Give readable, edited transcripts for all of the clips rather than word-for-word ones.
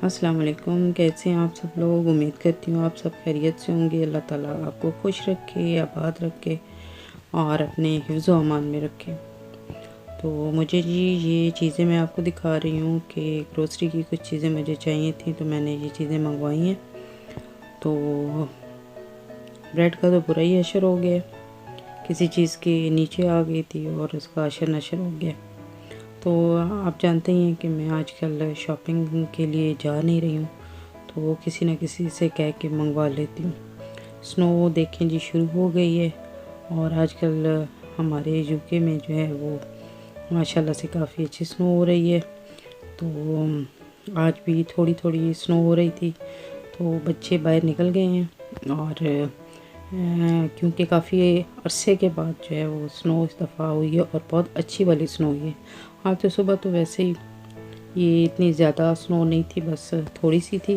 السلام علیکم، کیسے ہیں آپ سب لوگ؟ امید کرتی ہوں آپ سب خیریت سے ہوں گے۔ اللہ تعالیٰ آپ کو خوش رکھے، آباد رکھے اور اپنے حفظ و امان میں رکھے۔ تو مجھے یہ چیزیں میں آپ کو دکھا رہی ہوں کہ گروسری کی کچھ چیزیں مجھے چاہیے تھیں، تو میں نے یہ چیزیں منگوائی ہیں۔ تو بریڈ کا تو برا ہی اشر ہو گیا، کسی چیز کے نیچے آ گئی تھی اور اس کا اشر نشر ہو گیا۔ تو آپ جانتے ہی ہیں کہ میں آج کل شاپنگ کے لیے جا نہیں رہی ہوں، تو وہ کسی نہ کسی سے کہہ کے منگوا لیتی ہوں۔ سنو دیکھیں جی شروع ہو گئی ہے، اور آج کل ہمارے یو کے میں جو ہے وہ ماشاءاللہ سے کافی اچھی سنو ہو رہی ہے۔ تو آج بھی تھوڑی تھوڑی سنو ہو رہی تھی، تو بچے باہر نکل گئے ہیں، اور کیونکہ کافی عرصے کے بعد جو ہے وہ سنو اس دفعہ ہوئی ہے، اور بہت اچھی والی سنو ہوئی ہے۔ آج تو صبح تو ویسے ہی یہ اتنی زیادہ سنو نہیں تھی، بس تھوڑی سی تھی،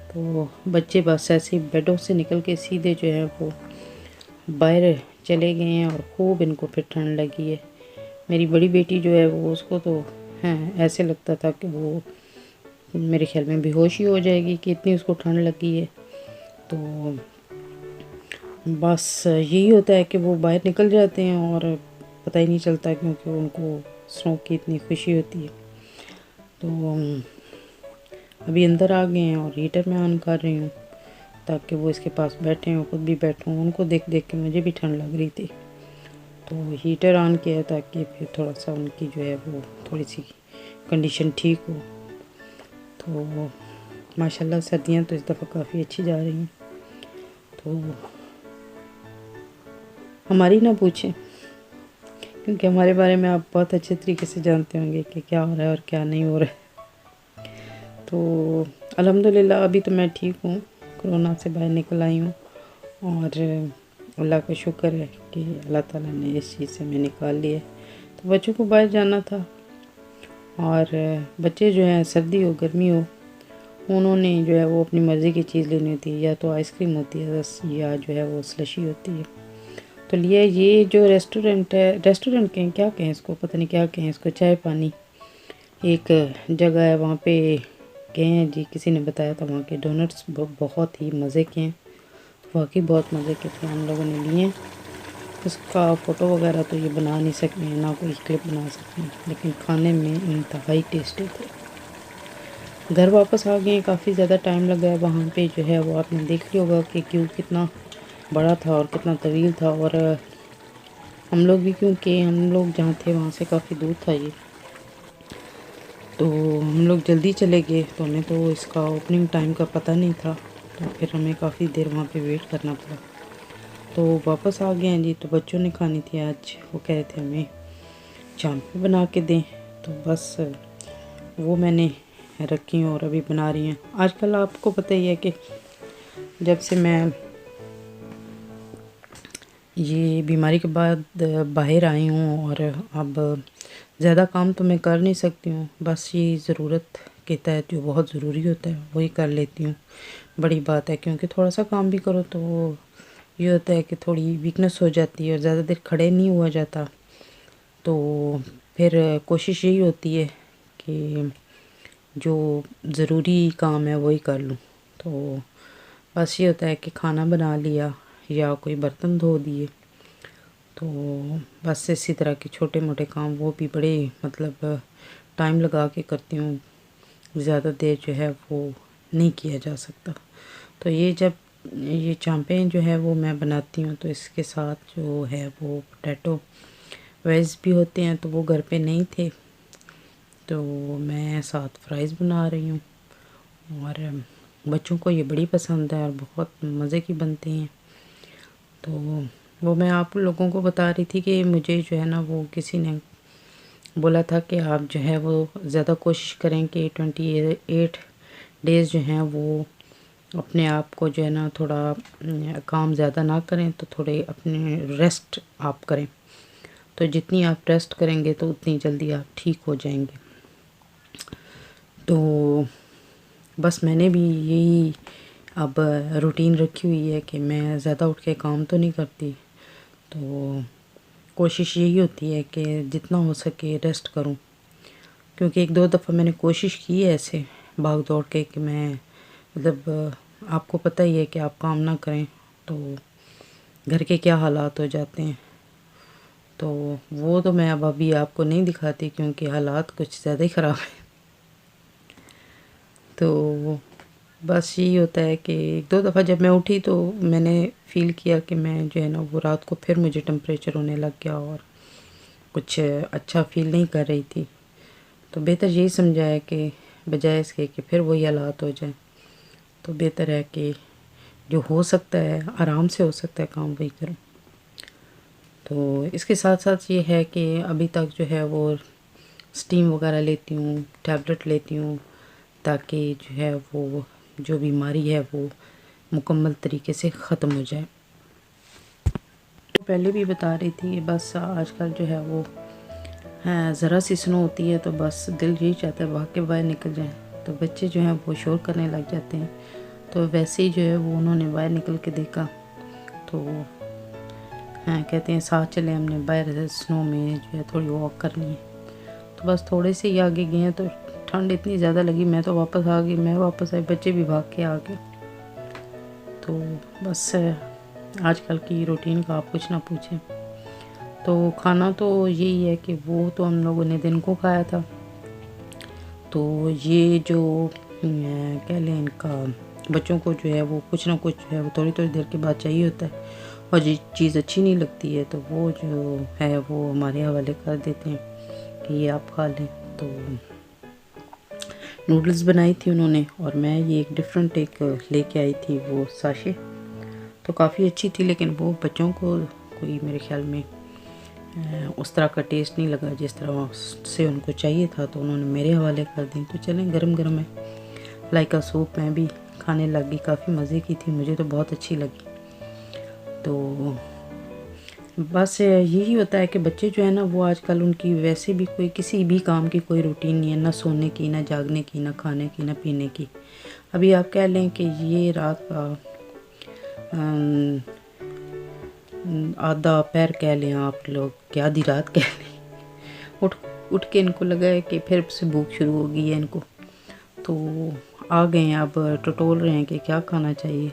تو بچے بس ایسے ہی بیڈوں سے نکل کے سیدھے جو ہے وہ باہر چلے گئے ہیں، اور خوب ان کو پھر ٹھنڈ لگی ہے۔ میری بڑی بیٹی جو ہے وہ اس کو تو ایسے لگتا تھا کہ وہ میرے خیال میں بے ہوش ہی ہو جائے گی کہ اتنی اس کو ٹھنڈ لگی ہے۔ تو بس یہی ہوتا ہے کہ وہ باہر نکل جاتے ہیں اور پتہ ہی نہیں چلتا، کیونکہ ان کو سنو کی اتنی خوشی ہوتی ہے۔ تو ابھی اندر آ گئے ہیں، اور ہیٹر میں آن کر رہی ہوں تاکہ وہ اس کے پاس بیٹھیں اور خود بھی بیٹھوں۔ ان کو دیکھ دیکھ کے مجھے بھی ٹھنڈ لگ رہی تھی، تو ہیٹر آن کیا تاکہ پھر تھوڑا سا ان کی جو ہے وہ تھوڑی سی کنڈیشن ٹھیک ہو۔ تو ماشاءاللہ سردیاں تو اس دفعہ کافی اچھی جا رہی ہیں، تو ہماری نہ پوچھیں، کیونکہ ہمارے بارے میں آپ بہت اچھے طریقے سے جانتے ہوں گے کہ کیا ہو رہا ہے اور کیا نہیں ہو رہا ہے۔ تو الحمدللہ ابھی تو میں ٹھیک ہوں، کرونا سے باہر نکل آئی ہوں، اور اللہ کا شکر ہے کہ اللہ تعالیٰ نے اس چیز سے میں نکال لی ہے۔ تو بچوں کو باہر جانا تھا، اور بچے جو ہیں سردی ہو گرمی ہو، انہوں نے جو ہے وہ اپنی مرضی کی چیز لینی ہوتی ہے، یا تو آئس کریم ہوتی ہے بس، یا جو ہے وہ سلشی ہوتی ہے۔ تو لیا یہ جو ریسٹورنٹ ہے، ریسٹورنٹ کہیں کیا کہیں اس کو، پتہ نہیں کیا کہیں اس کو، چائے پانی ایک جگہ ہے وہاں پہ گئے ہیں جی، کسی نے بتایا تھا وہاں کے ڈونٹس بہت ہی مزے کے ہیں، واقعی بہت مزے کے تھے، ہم لوگوں نے لیے ہیں۔ اس کا فوٹو وغیرہ تو یہ بنا نہیں سکتے ہیں، نہ کوئی کلپ بنا سکتے ہیں، لیکن کھانے میں انتہائی ٹیسٹی تھے۔ گھر واپس آ گئے ہیں، کافی زیادہ ٹائم لگا ہے وہاں پہ جو ہے وہ آپ نے دیکھ لیا ہوگا کہ کیوں کتنا بڑا تھا اور کتنا طویل تھا، اور ہم لوگ بھی کیونکہ ہم لوگ جہاں تھے وہاں سے کافی دور تھا یہ، تو ہم لوگ جلدی چلے گئے، تو ہمیں تو اس کا اوپننگ ٹائم کا پتہ نہیں تھا، تو پھر ہمیں کافی دیر وہاں پہ ویٹ کرنا پڑا۔ تو واپس آ گئے ہیں جی، تو بچوں نے کھانی تھی آج، وہ کہہ رہے تھے ہمیں چامپیں بنا کے دیں، تو بس وہ میں نے رکھی اور ابھی بنا رہی ہیں۔ آج کل آپ کو پتہ ہی ہے کہ جب سے میں یہ بیماری کے بعد باہر آئی ہوں، اور اب زیادہ کام تو میں کر نہیں سکتی ہوں، بس یہ ضرورت کے تحت جو بہت ضروری ہوتا ہے وہی کر لیتی ہوں۔ بڑی بات ہے، کیونکہ تھوڑا سا کام بھی کرو تو یہ ہوتا ہے کہ تھوڑی ویکنس ہو جاتی ہے، اور زیادہ دیر کھڑے نہیں ہوا جاتا، تو پھر کوشش یہی ہوتی ہے کہ جو ضروری کام ہے وہی کر لوں۔ تو بس یہ ہوتا ہے کہ کھانا بنا لیا یا کوئی برتن دھو دیے، تو بس اسی طرح کے چھوٹے موٹے کام وہ بھی بڑے ٹائم لگا کے کرتی ہوں، زیادہ دیر جو ہے وہ نہیں کیا جا سکتا۔ تو یہ جب یہ چامپیں جو ہے وہ میں بناتی ہوں، تو اس کے ساتھ جو ہے وہ پوٹیٹو ویج بھی ہوتے ہیں، تو وہ گھر پہ نہیں تھے، تو میں ساتھ فرائز بنا رہی ہوں، اور بچوں کو یہ بڑی پسند ہے اور بہت مزے کی بنتی ہیں۔ تو وہ میں آپ لوگوں کو بتا رہی تھی کہ مجھے جو ہے نا وہ کسی نے بولا تھا کہ آپ جو ہے وہ زیادہ کوشش کریں کہ 28 ڈیز جو ہیں وہ اپنے آپ کو جو ہے نا تھوڑا کام زیادہ نہ کریں، تو تھوڑے اپنے ریسٹ آپ کریں، تو جتنی آپ ریسٹ کریں گے تو اتنی جلدی آپ ٹھیک ہو جائیں گے۔ تو بس میں نے بھی یہی اب روٹین رکھی ہوئی ہے کہ میں زیادہ اٹھ کے کام تو نہیں کرتی، تو کوشش یہی ہوتی ہے کہ جتنا ہو سکے ریسٹ کروں، کیونکہ ایک دو دفعہ میں نے کوشش کی ہے ایسے، بھاگ دوڑ کے کہ میں مطلب آپ کو پتہ ہی ہے کہ آپ کام نہ کریں تو گھر کے کیا حالات ہو جاتے ہیں، تو وہ تو میں اب ابھی آپ کو نہیں دکھاتی کیونکہ حالات کچھ زیادہ ہی خراب ہیں۔ تو بس یہی ہوتا ہے کہ ایک دو دفعہ جب میں اٹھی تو میں نے فیل کیا کہ میں جو ہے نا وہ رات کو پھر مجھے ٹمپریچر ہونے لگ گیا اور کچھ اچھا فیل نہیں کر رہی تھی، تو بہتر یہی سمجھا ہے کہ بجائے اس کے کہ پھر وہی حالات ہو جائیں، تو بہتر ہے کہ جو ہو سکتا ہے آرام سے ہو سکتا ہے کام وہی کروں۔ تو اس کے ساتھ ساتھ یہ ہے کہ ابھی تک جو ہے وہ سٹیم وغیرہ لیتی ہوں، ٹیبلٹ لیتی ہوں تاکہ جو ہے وہ جو بیماری ہے وہ مکمل طریقے سے ختم ہو جائے۔ پہلے بھی بتا رہی تھی بس آج کل جو ہے وہ ذرا سی سنو ہوتی ہے تو بس دل یہی چاہتا ہے بھاگ کے باہر نکل جائیں، تو بچے جو ہیں وہ شور کرنے لگ جاتے ہیں، تو ویسے ہی جو ہے وہ انہوں نے باہر نکل کے دیکھا تو کہتے ہیں ساتھ چلے، ہم نے باہر سنو میں جو ہے تھوڑی واک کرنی ہے، تو بس تھوڑے سے ہی آگے گئے ہیں تو ٹھنڈ اتنی زیادہ لگی، میں تو واپس آ گئی، میں واپس آئی، بچے بھی بھاگ کے آ گئے۔ تو بس آج کل کی روٹین کا آپ کچھ نہ پوچھیں۔ تو کھانا تو یہی ہے کہ وہ تو ہم لوگوں نے دن کو کھایا تھا، تو یہ جو کہہ لیں ان کا بچوں کو جو ہے وہ کچھ نہ کچھ جو ہے وہ تھوڑی تھوڑی دیر کے بعد چاہیے ہوتا ہے، اور یہ چیز اچھی نہیں لگتی ہے تو وہ جو ہے وہ ہمارے حوالے کر دیتے ہیں کہ یہ آپ کھا لیں۔ تو نوڈلز بنائی تھی انہوں نے، اور میں یہ ایک ڈیفرنٹ ایک لے کے آئی تھی وہ ساشے، تو کافی اچھی تھی، لیکن وہ بچوں کو کوئی میرے خیال میں اس طرح کا ٹیسٹ نہیں لگا جس طرح سے ان کو چاہیے تھا، تو انہوں نے میرے حوالے کر دیں۔ تو چلیں گرم گرم ہے لائکا سوپ میں بھی کھانے لگ گئی، کافی مزے کی تھی، مجھے تو بہت اچھی لگی۔ تو بس یہی ہوتا ہے کہ بچے جو ہے نا وہ آج کل ان کی ویسے بھی کوئی کسی بھی کام کی کوئی روٹین نہیں ہے، نہ سونے کی، نہ جاگنے کی، نہ کھانے کی، نہ پینے کی۔ ابھی آپ کہہ لیں کہ یہ رات کا آدھا پیر کہہ لیں آپ لوگ کہ آدھی رات کہہ لیں، اٹھ کے ان کو لگا ہے کہ پھر سے بھوک شروع ہو گئی ہے ان کو، تو آ گئے ہیں اب ٹٹول رہے ہیں کہ کیا کھانا چاہیے۔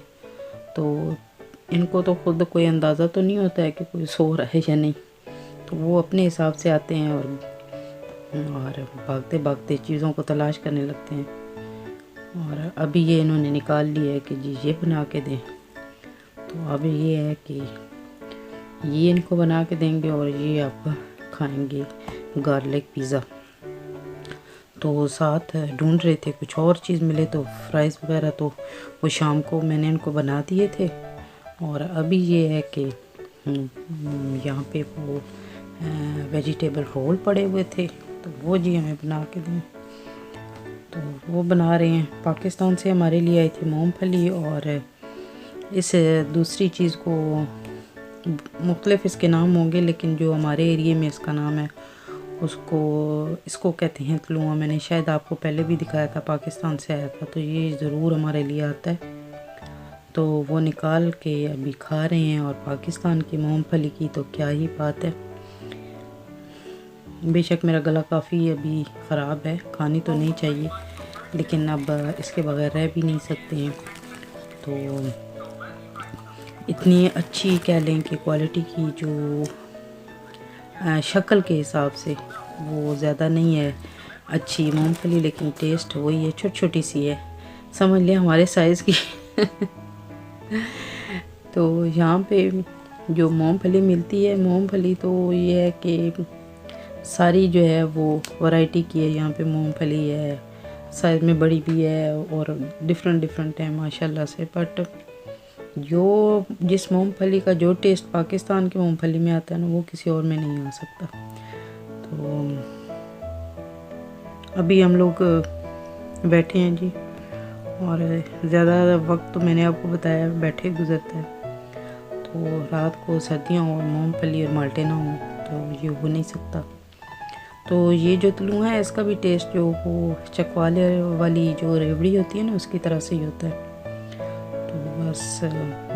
تو ان کو تو خود کوئی اندازہ تو نہیں ہوتا ہے کہ کوئی سو رہا ہے یا نہیں، تو وہ اپنے حساب سے آتے ہیں اور بھاگتے بھاگتے چیزوں کو تلاش کرنے لگتے ہیں، اور ابھی یہ انہوں نے نکال لیا ہے کہ جی یہ بنا کے دیں، تو اب یہ ہے کہ یہ ان کو بنا کے دیں گے اور یہ آپ کھائیں گے گارلک پیزا۔ تو ساتھ ڈھونڈ رہے تھے کچھ اور چیز ملے تو فرائز وغیرہ، تو وہ شام کو میں نے ان کو بنا دیے تھے، اور ابھی یہ ہے کہ یہاں پہ وہ ویجیٹیبل رول پڑے ہوئے تھے تو وہ جی ہمیں بنا کے دیں، تو وہ بنا رہے ہیں۔ پاکستان سے ہمارے لیے آئی تھی مونگ پھلی، اور اس دوسری چیز کو مختلف اس کے نام ہوں گے، لیکن جو ہمارے ایریے میں اس کا نام ہے اس کو کہتے ہیں تلوئاں۔ میں نے شاید آپ کو پہلے بھی دکھایا تھا، پاکستان سے آیا تھا، تو یہ ضرور ہمارے لیے آتا ہے، تو وہ نکال کے ابھی کھا رہے ہیں، اور پاکستان کی مونگ پھلی کی تو کیا ہی بات ہے۔ بے شک میرا گلا کافی ابھی خراب ہے، کھانی تو نہیں چاہیے لیکن اب اس کے بغیر رہ بھی نہیں سکتے ہیں۔ تو اتنی اچھی کہہ لیں کہ کوالٹی کی جو شکل کے حساب سے وہ زیادہ نہیں ہے اچھی مونگ پھلی، لیکن ٹیسٹ وہی ہے، چھوٹی چھوٹی سی ہے، سمجھ لیں ہمارے سائز کی۔ تو یہاں پہ جو مونگ پھلی ملتی ہے، مونگ پھلی تو یہ ہے کہ ساری جو ہے وہ ورائٹی کی ہے، یہاں پہ مونگ پھلی ہے، سائز میں بڑی بھی ہے اور ڈیفرنٹ ہے ماشاءاللہ سے، بٹ جس مونگ پھلی کا جو ٹیسٹ پاکستان کی مونگ پھلی میں آتا ہے نا وہ کسی اور میں نہیں آ سکتا۔ تو ابھی ہم لوگ بیٹھے ہیں جی، اور زیادہ وقت تو میں نے آپ کو بتایا بیٹھے گزرتا ہے، تو رات کو سردیاں ہوں مونگ پھلی اور مالٹے نہ ہوں تو یہ ہو نہیں سکتا۔ تو یہ جو تلوئاں ہے اس کا بھی ٹیسٹ جو وہ چکوالے والی جو ریوڑی ہوتی ہے نا اس کی طرح سے ہی ہوتا ہے۔ تو بس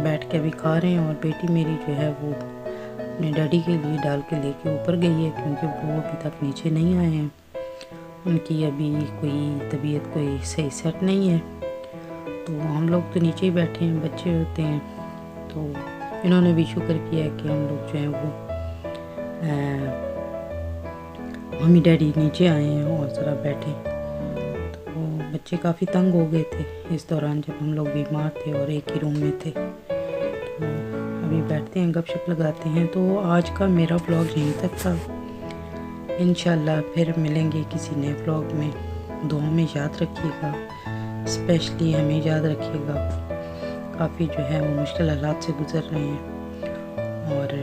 بیٹھ کے ابھی کھا رہے ہیں، اور بیٹی میری جو ہے وہ اپنے ڈیڈی کے لیے ڈال کے لے کے اوپر گئی ہے کیونکہ وہ ابھی تک نیچے نہیں آئے ہیں، ان کی ابھی کوئی طبیعت کوئی صحیح سیٹ نہیں ہے، تو ہم لوگ تو نیچے ہی بیٹھے ہیں، بچے ہوتے ہیں، تو انہوں نے بھی شکر کیا کہ ہم لوگ جو ہیں وہ ممی ڈیڈی نیچے آئے ہیں اور ذرا بیٹھے. تو بچے کافی تنگ ہو گئے تھے اس دوران جب ہم لوگ بیمار تھے اور ایک ہی روم میں تھے. تو ابھی بیٹھتے ہیں، گپ شپ لگاتے ہیں. تو آج کا میرا ولاگ یہیں تک تھا. انشاءاللہ پھر ملیں گے کسی نئے ولاگ میں. دعاؤں میں یاد رکھیے گا، اسپیشلی ہمیں یاد رکھیے گا، کافی جو ہے وہ مشکل حالات سے گزر رہے ہیں، اور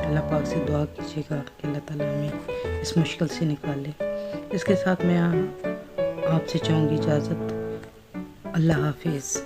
اللہ پاک سے دعا کیجیے گا کہ اللہ تعالیٰ ہمیں اس مشکل سے نکالے. اس کے ساتھ میں آپ سے چاہوں گی اجازت. اللہ حافظ.